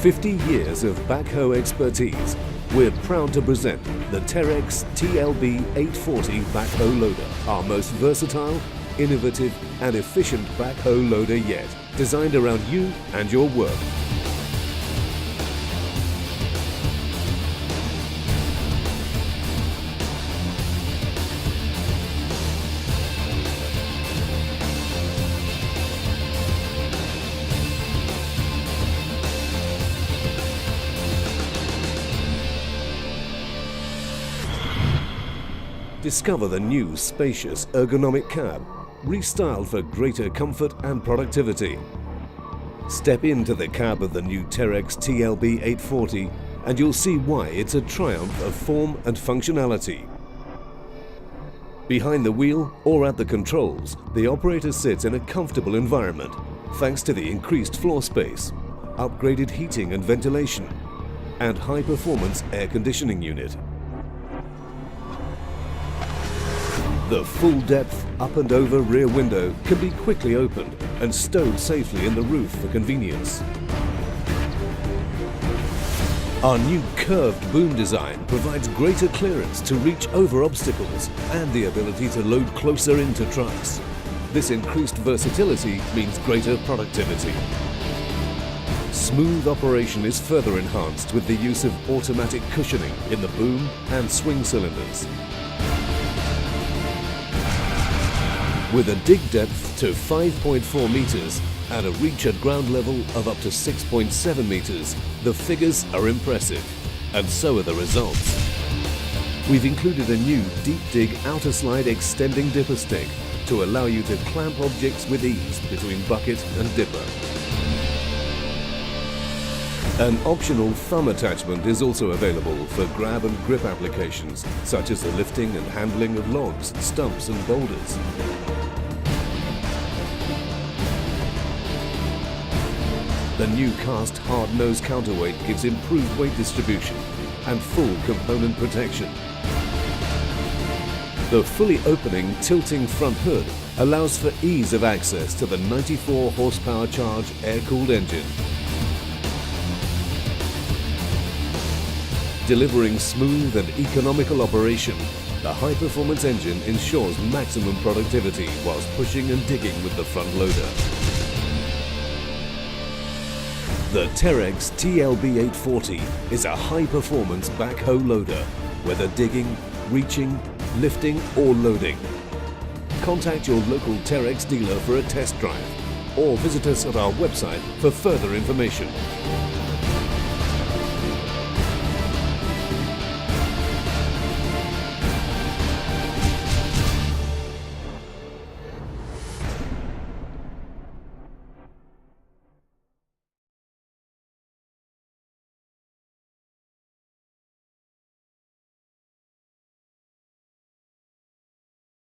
50 years of backhoe expertise, we're proud to present the Terex TLB 840 backhoe loader, our most versatile, innovative and efficient backhoe loader yet, designed around you and your work. Discover the new, spacious, ergonomic cab, restyled for greater comfort and productivity. Step into the cab of the new Terex TLB 840 and you'll see why it's a triumph of form and functionality. Behind the wheel or at the controls, the operator sits in a comfortable environment thanks to the increased floor space, upgraded heating and ventilation, and high-performance air conditioning unit. The full-depth up and over rear window can be quickly opened and stowed safely in the roof for convenience. Our new curved boom design provides greater clearance to reach over obstacles and the ability to load closer into trucks. This increased versatility means greater productivity. Smooth operation is further enhanced with the use of automatic cushioning in the boom and swing cylinders. With a dig depth to 5.4 meters and a reach at ground level of up to 6.7 meters, the figures are impressive, and so are the results. We've included a new deep dig outer slide extending dipper stick to allow you to clamp objects with ease between bucket and dipper. An optional thumb attachment is also available for grab and grip applications, such as the lifting and handling of logs, stumps and boulders. The new cast hard nose counterweight gives improved weight distribution and full component protection. The fully opening tilting front hood allows for ease of access to the 94 horsepower charge air-cooled engine. Delivering smooth and economical operation, the high-performance engine ensures maximum productivity whilst pushing and digging with the front loader. The Terex TLB 840 is a high-performance backhoe loader, whether digging, reaching, lifting or loading. Contact your local Terex dealer for a test drive or visit us at our website for further information.